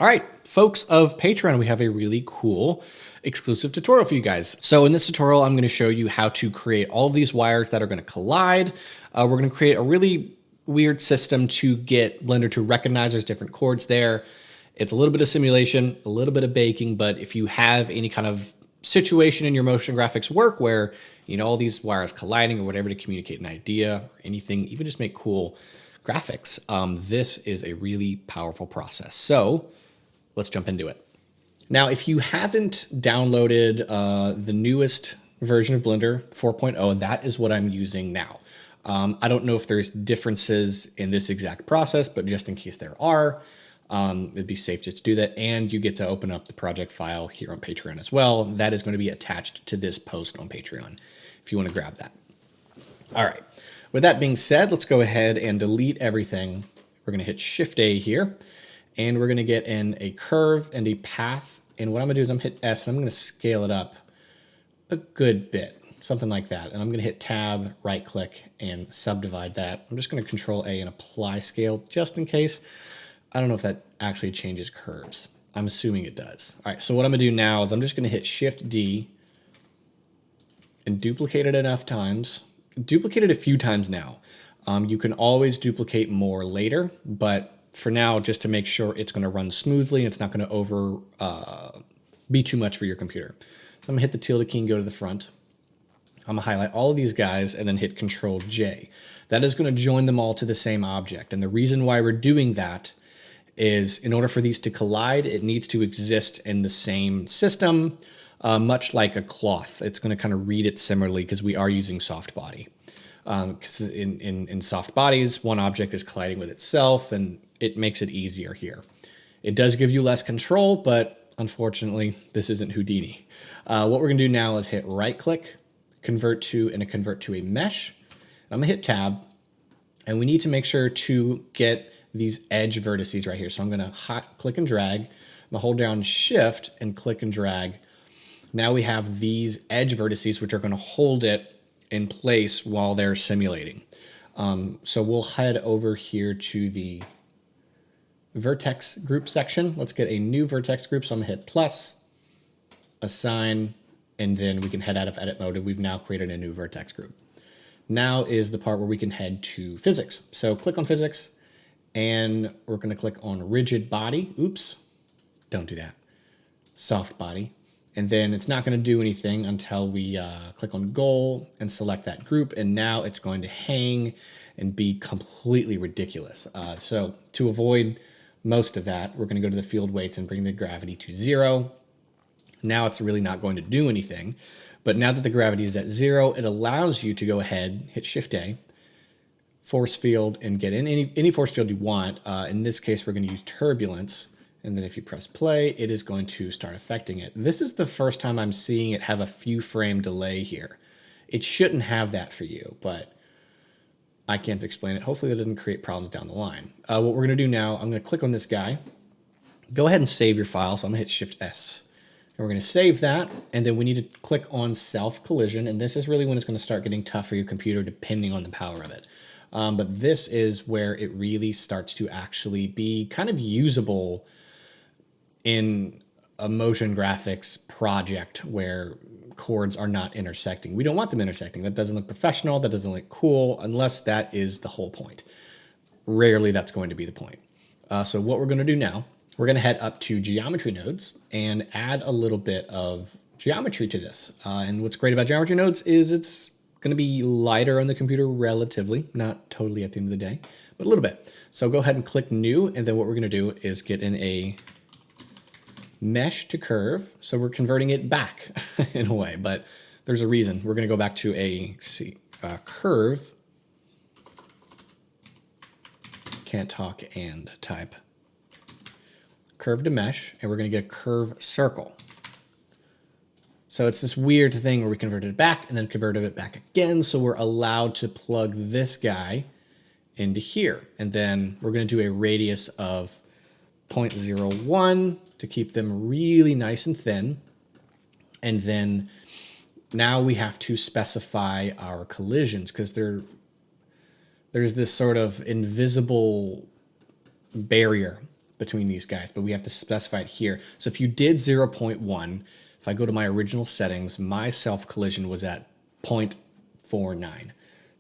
All right, folks of Patreon, we have a really cool exclusive tutorial for you guys. So in this tutorial, I'm going to show you how to create all of these wires that are going to collide. We're going to create a really weird system to get Blender to recognize there's different chords there. It's a little bit of simulation, a little bit of baking, but if you have any kind of situation in your motion graphics work where you know all these wires colliding or whatever to communicate an idea or anything, even just make cool graphics, this is a really powerful process. So let's jump into it. Now, if you haven't downloaded the newest version of Blender 4.0, that is what I'm using now. I don't know if there's differences in this exact process, but just in case there are, it'd be safe just to do that. And you get to open up the project file here on Patreon as well. That is going to be attached to this post on Patreon if you want to grab that. All right. With that being said, let's go ahead and delete everything. We're going to hit Shift-A here, and we're going to get in a curve and a path. And what I'm going to do is I'm going to hit S, and I'm going to scale it up a good bit, something like that. And I'm going to hit Tab, right-click, and subdivide that. I'm just going to Control-A and apply scale just in case. I don't know if that actually changes curves. I'm assuming it does. All right, so what I'm going to do now is I'm just going to hit Shift-D and duplicate it enough times. Duplicate it a few times now. You can always duplicate more later, but for now, just to make sure it's going to run smoothly and it's not going to be too much for your computer. So I'm going to hit the tilde key and go to the front. I'm going to highlight all of these guys and then hit Control-J. That is going to join them all to the same object. And the reason why we're doing that is in order for these to collide, it needs to exist in the same system. Much like a cloth, it's going to kind of read it similarly because we are using soft body. Because in soft bodies, one object is colliding with itself, and it makes it easier here. It does give you less control, but unfortunately, this isn't Houdini. What we're going to do now is hit right-click, convert to a mesh. I'm going to hit Tab, and we need to make sure to get these edge vertices right here. So I'm going to click and drag. I'm going to hold down Shift and click and drag. Now we have these edge vertices, which are going to hold it in place while they're simulating. So we'll head over here to the vertex group section. Let's get a new vertex group. So I'm going to hit plus, assign, and then we can head out of edit mode. And we've now created a new vertex group. Now is the part where we can head to physics. So click on physics, and we're going to click on rigid body. Oops, don't do that. Soft body. And then it's not going to do anything until we click on goal and select that group. And now it's going to hang and be completely ridiculous. So to avoid most of that, we're going to go to the field weights and bring the gravity to 0. Now it's really not going to do anything. But now that the gravity is at 0, it allows you to go ahead, hit Shift-A, force field, and get in any force field you want. In this case, we're going to use turbulence. And then if you press play, it is going to start affecting it. This is the first time I'm seeing it have a few frame delay here. It shouldn't have that for you, but I can't explain it. Hopefully that doesn't create problems down the line. What we're going to do now, I'm going to click on this guy. Go ahead and save your file. So I'm going to hit Shift-S. And we're going to save that. And then we need to click on self-collision. And this is really when it's going to start getting tough for your computer depending on the power of it. But this is where it really starts to actually be kind of usable in a motion graphics project where chords are not intersecting. We don't want them intersecting. That doesn't look professional. That doesn't look cool unless that is the whole point. Rarely that's going to be the point. So what we're going to do now, we're going to head up to geometry nodes and add a little bit of geometry to this. And what's great about geometry nodes is it's going to be lighter on the computer relatively, not totally at the end of the day, but a little bit. So go ahead and click new. And then what we're going to do is get in a mesh to curve. So we're converting it back in a way, but there's a reason. We're going to go back to a curve. Can't talk and type. Curve to mesh, and we're going to get a curve circle. So it's this weird thing where we converted it back and then converted it back again. So we're allowed to plug this guy into here. And then we're going to do a radius of 0.01 to keep them really nice and thin. And then now we have to specify our collisions because there's this sort of invisible barrier between these guys, but we have to specify it here. So if you did 0.1, if I go to my original settings, my self collision was at 0.49.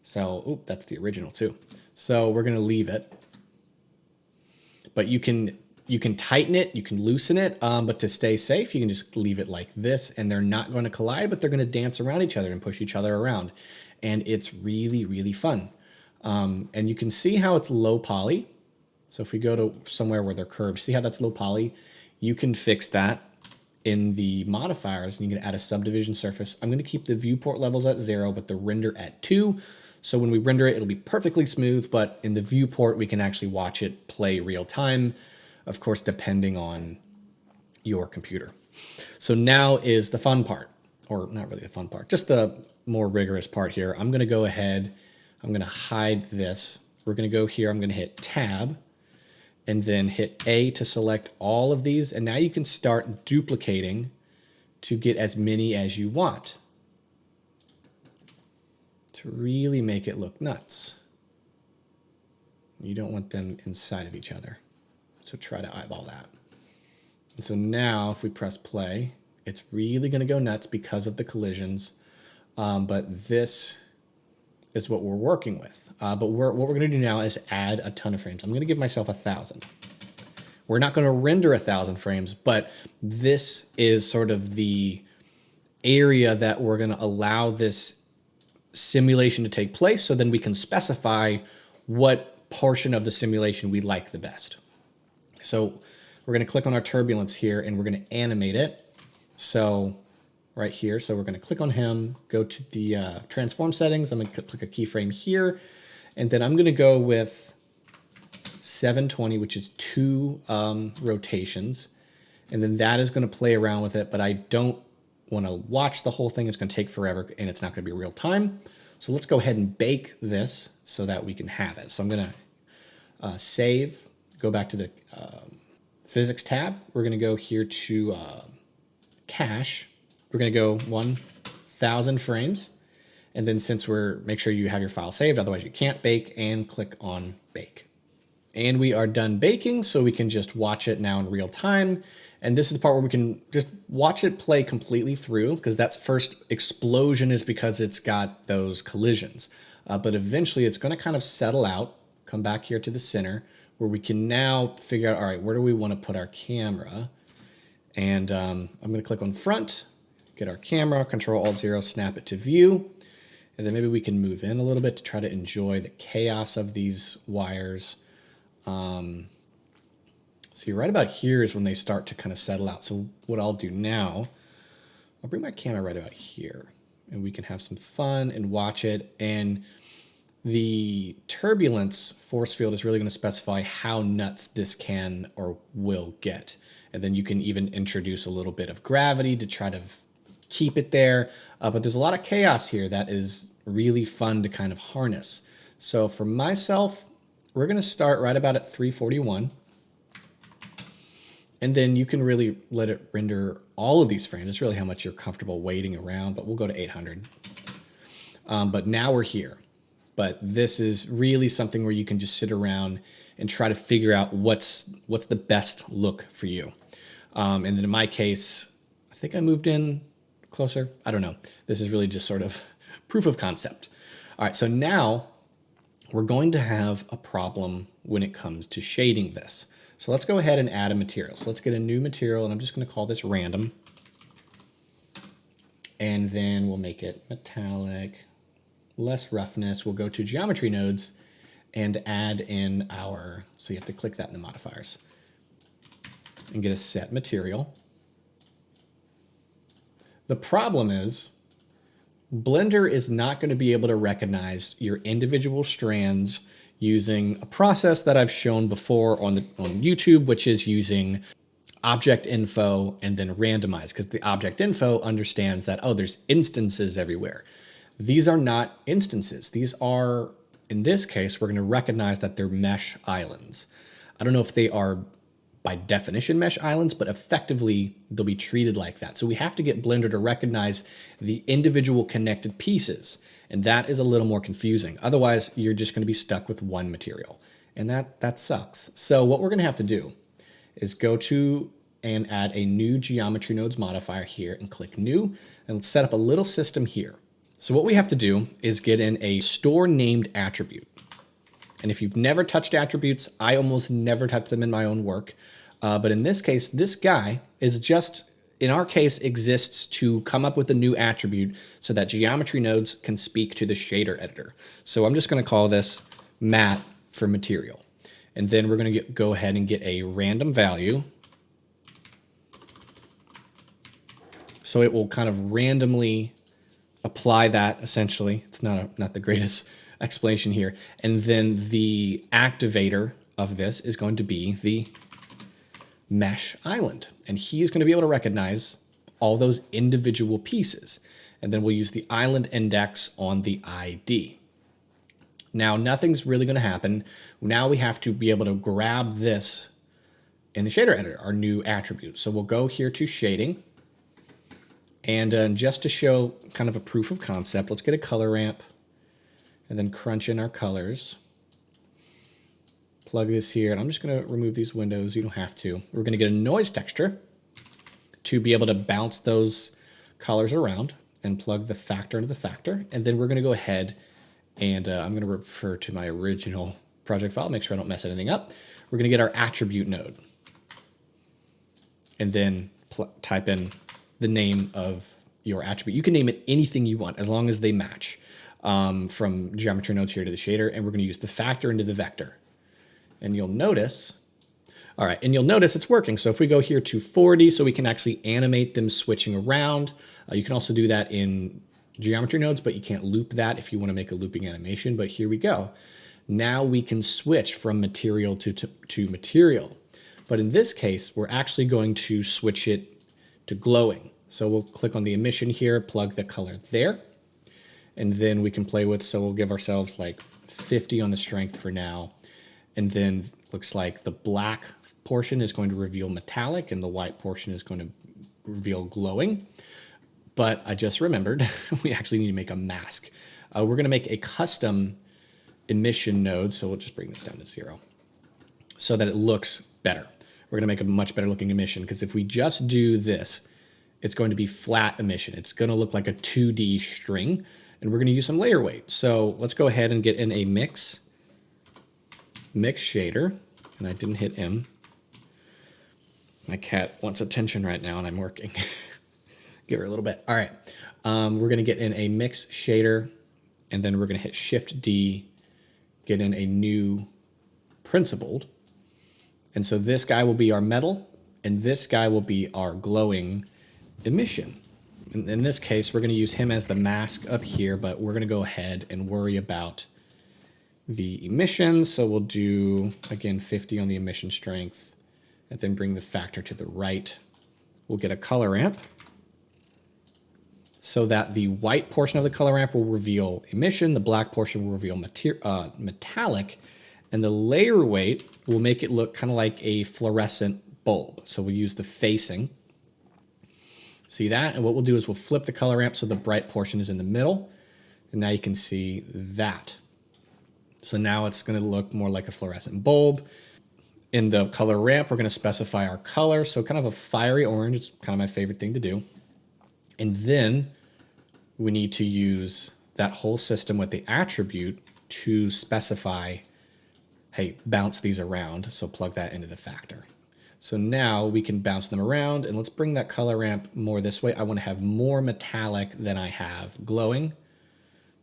So, oop, that's the original too. So we're going to leave it. But you can tighten it, you can loosen it, but to stay safe, you can just leave it like this, and they're not going to collide, but they're going to dance around each other and push each other around. And it's really, really fun. And you can see how it's low poly. So if we go to somewhere where they're curved, see how that's low poly? You can fix that in the modifiers, and you can add a subdivision surface. I'm going to keep the viewport levels at 0, but the render at 2. So when we render it, it'll be perfectly smooth, but in the viewport, we can actually watch it play real time, of course, depending on your computer. So now is the fun part, or not really the fun part, just the more rigorous part here. I'm going to go ahead, I'm going to hide this. We're going to go here, I'm going to hit Tab, and then hit A to select all of these. And now you can start duplicating to get as many as you want to really make it look nuts. You don't want them inside of each other. So try to eyeball that. And so now if we press play, it's really going to go nuts because of the collisions. But this is what we're working with. But what we're going to do now is add a ton of frames. I'm going to give myself 1,000. We're not going to render 1,000 frames, but this is sort of the area that we're going to allow this simulation to take place, so then we can specify what portion of the simulation we like the best. So we're going to click on our turbulence here, and we're going to animate it. So right here, so we're going to click on him, go to the transform settings. I'm going to click a keyframe here, and then I'm going to go with 720, which is 2 rotations. And then that is going to play around with it, but I don't want to watch the whole thing. It's going to take forever, and it's not going to be real time. So let's go ahead and bake this so that we can have it. So I'm going to save, go back to the physics tab. We're going to go here to cache. We're going to go 1,000 frames. And then since make sure you have your file saved, otherwise you can't bake, and click on bake. And we are done baking, so we can just watch it now in real time. And this is the part where we can just watch it play completely through, because that first explosion is because it's got those collisions. But eventually it's going to kind of settle out, come back here to the center, where we can now figure out, all right, where do we want to put our camera? And I'm going to click on front, get our camera, Control-Alt-0, snap it to view. And then maybe we can move in a little bit to try to enjoy the chaos of these wires. See, right about here is when they start to kind of settle out. So what I'll do now, I'll bring my camera right about here, and we can have some fun and watch it. And the turbulence force field is really going to specify how nuts this can or will get. And then you can even introduce a little bit of gravity to try to keep it there. But there's a lot of chaos here that is really fun to kind of harness. So for myself, we're going to start right about at 341. And then you can really let it render all of these frames. It's really how much you're comfortable waiting around, but we'll go to 800. But now we're here. But this is really something where you can just sit around and try to figure out what's the best look for you. And then in my case, I think I moved in closer. I don't know. This is really just sort of proof of concept. All right, so now we're going to have a problem when it comes to shading this. So let's go ahead and add a material. So let's get a new material, and I'm just going to call this random. And then we'll make it metallic, less roughness. We'll go to geometry nodes and add in our, so you have to click that in the modifiers and get a set material. The problem is Blender is not going to be able to recognize your individual strands using a process that I've shown before on YouTube, which is using object info and then randomize, because the object info understands that, oh, there's instances everywhere. These are not instances. These are, in this case, we're going to recognize that they're mesh islands. I don't know if they are by definition mesh islands, but effectively they'll be treated like that. So we have to get Blender to recognize the individual connected pieces, and that is a little more confusing. Otherwise, you're just going to be stuck with one material, and that sucks. So what we're going to have to do is go to and add a new geometry nodes modifier here and click new, and let's set up a little system here. So what we have to do is get in a store named attribute. And if you've never touched attributes, I almost never touch them in my own work. But in this case, this guy is just, in our case, exists to come up with a new attribute so that geometry nodes can speak to the shader editor. So I'm just going to call this mat for material. And then we're going to go ahead and get a random value. So it will kind of randomly apply that, essentially. It's not the greatest explanation here. And then the activator of this is going to be the mesh island. And he is going to be able to recognize all those individual pieces. And then we'll use the island index on the ID. Now, nothing's really going to happen. Now we have to be able to grab this in the shader editor, our new attribute. So we'll go here to shading. And just to show kind of a proof of concept, let's get a color ramp and then crunch in our colors. Plug this here, and I'm just going to remove these windows. You don't have to. We're going to get a noise texture to be able to bounce those colors around and plug the factor into the factor. And then we're going to go ahead and I'm going to refer to my original project file, make sure I don't mess anything up. We're going to get our attribute node and then type in the name of your attribute. You can name it anything you want as long as they match from geometry nodes here to the shader. And we're going to use the factor into the vector. And you'll notice, all right, and you'll notice it's working. So if we go here to 40, so we can actually animate them switching around. You can also do that in geometry nodes, but you can't loop that if you want to make a looping animation. But here we go. Now we can switch from material to material. But in this case, we're actually going to switch it to glowing. So we'll click on the emission here, plug the color there, and then we can play with, so we'll give ourselves like 50 on the strength for now. And then looks like the black portion is going to reveal metallic and the white portion is going to reveal glowing. But I just remembered we actually need to make a mask. We're going to make a custom emission node. So we'll just bring this down to 0 so that it looks better. We're going to make a much better looking emission because if we just do this, it's going to be flat emission. It's going to look like a 2D string, and we're going to use some layer weight. So let's go ahead and get in a mix shader, and I didn't hit M. My cat wants attention right now, and I'm working. Give her a little bit. All right. We're going to get in a mix shader, and then we're going to hit Shift D, get in a new principled. And so this guy will be our metal, and this guy will be our glowing emission. In this case, we're going to use him as the mask up here, but we're going to go ahead and worry about the emission. So we'll do, again, 50 on the emission strength, and then bring the factor to the right. We'll get a color ramp so that the white portion of the color ramp will reveal emission, the black portion will reveal metallic, and the layer weight will make it look kind of like a fluorescent bulb. So we'll use the facing. See that? And what we'll do is we'll flip the color ramp so the bright portion is in the middle. And now you can see that. So now it's going to look more like a fluorescent bulb. In the color ramp, we're going to specify our color. So kind of a fiery orange. It's kind of my favorite thing to do. And then we need to use that whole system with the attribute to specify, hey, bounce these around. So plug that into the factor. So now we can bounce them around, and let's bring that color ramp more this way. I want to have more metallic than I have glowing.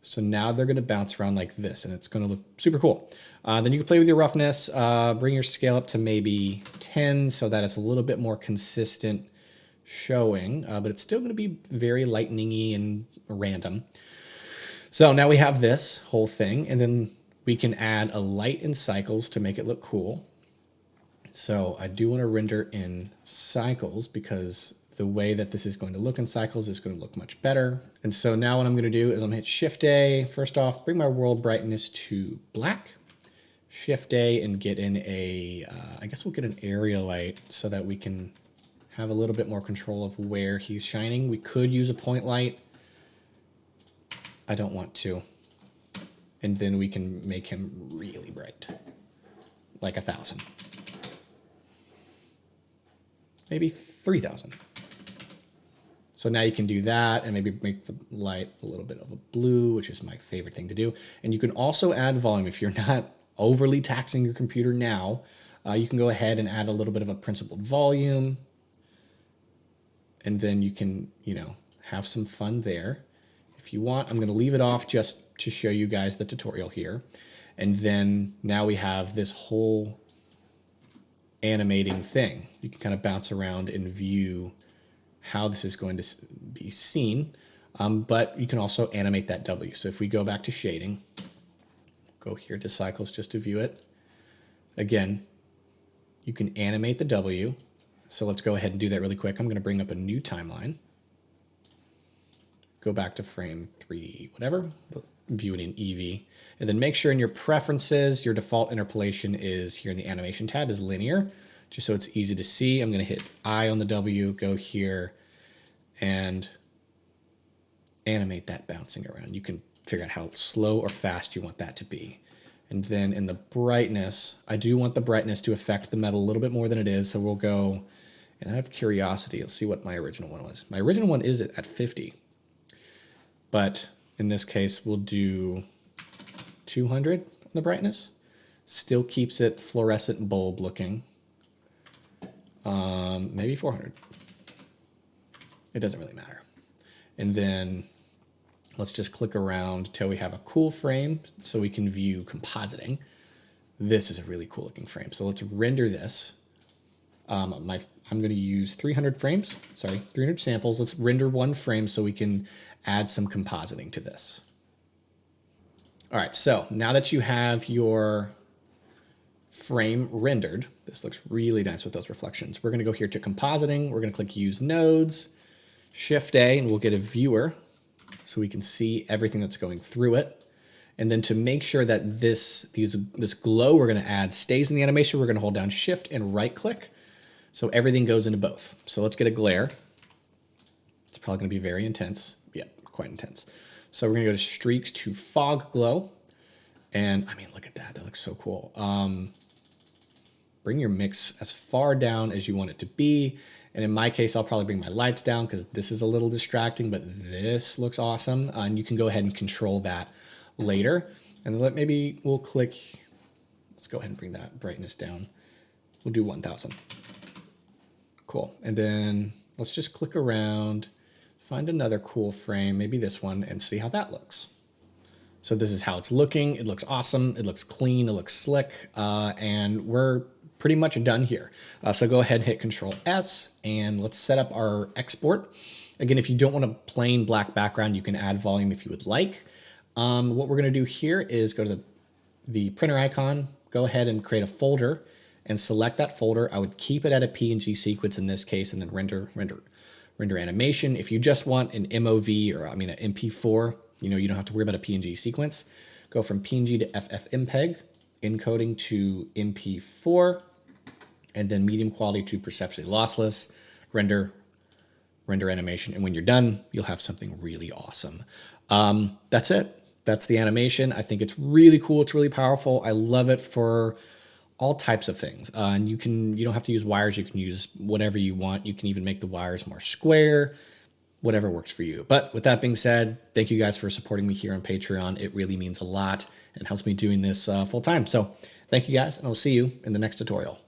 So now they're going to bounce around like this, and it's going to look super cool. Then you can play with your roughness, bring your scale up to maybe 10 so that it's a little bit more consistent showing, but it's still going to be very lightning-y and random. So now we have this whole thing, and then we can add a light in cycles to make it look cool. So I do want to render in cycles because the way that this is going to look in cycles is going to look much better. And so now what I'm going to do is I'm going to hit Shift A. First off, bring my world brightness to black. Shift A and get in a, I guess we'll get an area light so that we can have a little bit more control of where he's shining. We could use a point light. I don't want to. And then we can make him really bright, like 1,000. maybe 3,000. So now you can do that and maybe make the light a little bit of a blue, which is my favorite thing to do. And you can also add volume. If you're not overly taxing your computer now, you can go ahead and add a little bit of a principled volume. And then you can, have some fun there. If you want, I'm going to leave it off just to show you guys the tutorial here. And then now we have this whole animating thing. You can kind of bounce around and view how this is going to be seen, but you can also animate that W. So if we go back to shading, go here to cycles just to view it. Again, you can animate the W. So let's go ahead and do that really quick. I'm going to bring up a new timeline. Go back to frame 3, whatever, view it in Eevee, and then make sure in your preferences, your default interpolation is here in the animation tab is linear, just so it's easy to see. I'm going to hit I on the W, go here, and animate that bouncing around. You can figure out how slow or fast you want that to be. And then in the brightness, I do want the brightness to affect the metal a little bit more than it is, so we'll go, and I have curiosity, let's see what my original one was. My original one is at 50. But in this case, we'll do 200 on the brightness. Still keeps it fluorescent bulb looking. Maybe 400. It doesn't really matter. And then let's just click around until we have a cool frame so we can view compositing. This is a really cool looking frame. So let's render this. I'm going to use 300 frames, 300 samples. Let's render one frame so we can add some compositing to this. All right, so now that you have your frame rendered, this looks really nice with those reflections. We're going to go here to compositing. We're going to click use nodes, Shift A, and we'll get a viewer so we can see everything that's going through it. And then to make sure that this glow we're going to add stays in the animation, we're going to hold down Shift and right click. So everything goes into both. So let's get a glare. It's probably going to be very intense. Yeah, quite intense. So we're going to go to streaks to fog glow. And I mean, look at that. That looks so cool. Bring your mix as far down as you want it to be. And in my case, I'll probably bring my lights down because this is a little distracting, but this looks awesome. And you can go ahead and control that later. And maybe we'll click, let's go ahead and bring that brightness down. We'll do 1000. Cool. And then let's just click around, find another cool frame, maybe this one, and see how that looks. So this is how it's looking. It looks awesome. It looks clean. It looks slick. And we're pretty much done here. So go ahead and hit Control S, and let's set up our export. Again, if you don't want a plain black background, you can add volume if you would like. What we're going to do here is go to the printer icon, go ahead and create a folder, and select that folder. I would keep it at a PNG sequence in this case, and then render animation. If you just want an MOV or an MP4, you don't have to worry about a PNG sequence. Go from PNG to FFmpeg, encoding to MP4, and then medium quality to perceptually lossless, render animation. And when you're done, you'll have something really awesome. That's it. That's the animation. I think it's really cool. It's really powerful. I love it for all types of things. And you don't have to use wires. You can use whatever you want. You can even make the wires more square, whatever works for you. But with that being said, thank you guys for supporting me here on Patreon. It really means a lot and helps me doing this full time. So thank you guys, and I'll see you in the next tutorial.